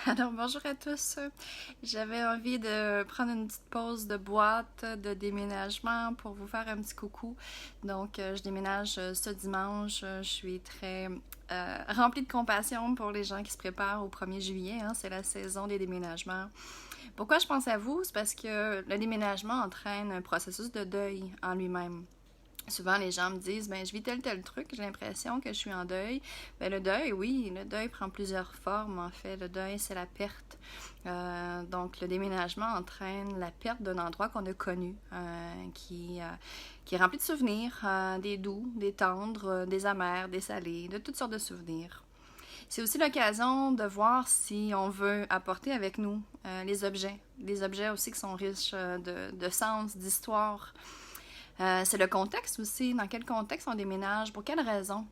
Alors bonjour à tous. J'avais envie de prendre une petite pause de boîte de déménagement pour vous faire un petit coucou. Donc je déménage ce dimanche. Je suis très remplie de compassion pour les gens qui se préparent au 1er juillet. Hein. C'est la saison des déménagements. Pourquoi je pense à vous? C'est parce que le déménagement entraîne un processus de deuil en lui-même. Souvent, les gens me disent, je vis tel truc, j'ai l'impression que je suis en deuil. Le deuil, oui, le deuil prend plusieurs formes, en fait. Le deuil, c'est la perte. Donc, le déménagement entraîne la perte d'un endroit qu'on a connu, qui est rempli de souvenirs, des doux, des tendres, des amers, des salés, de toutes sortes de souvenirs. C'est aussi l'occasion de voir si on veut apporter avec nous les objets aussi qui sont riches de sens, d'histoire. C'est le contexte aussi, dans quel contexte on déménage, pour quelles raisons.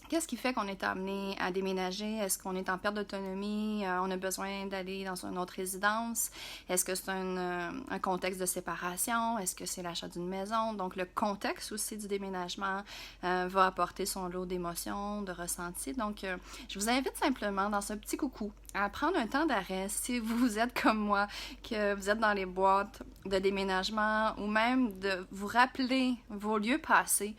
Qu'est-ce qui fait qu'on est amené à déménager? Est-ce qu'on est en perte d'autonomie? On a besoin d'aller dans une autre résidence? Est-ce que c'est un contexte de séparation? Est-ce que c'est l'achat d'une maison? Donc, le contexte aussi du déménagement va apporter son lot d'émotions, de ressentis. Donc, je vous invite simplement dans ce petit coucou à prendre un temps d'arrêt si vous êtes comme moi, que vous êtes dans les boîtes de déménagement ou même de vous rappeler vos lieux passés.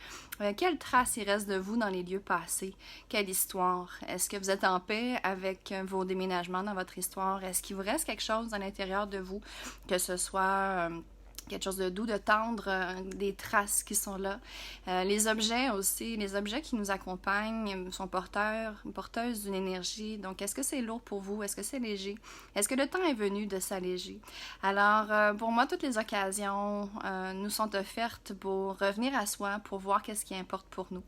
Quelles traces il reste de vous dans les lieux passés? Quelle histoire? Est-ce que vous êtes en paix avec vos déménagements dans votre histoire? Est-ce qu'il vous reste quelque chose à l'intérieur de vous, que ce soit quelque chose de doux, de tendre, des traces qui sont là. Les objets aussi, les objets qui nous accompagnent sont porteuses d'une énergie. Donc, est-ce que c'est lourd pour vous? Est-ce que c'est léger? Est-ce que le temps est venu de s'alléger? Alors, pour moi, toutes les occasions nous sont offertes pour revenir à soi, pour voir qu'est-ce qui importe pour nous.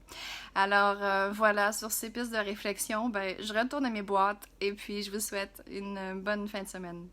Alors, voilà, sur ces pistes de réflexion, je retourne à mes boîtes et puis je vous souhaite une bonne fin de semaine.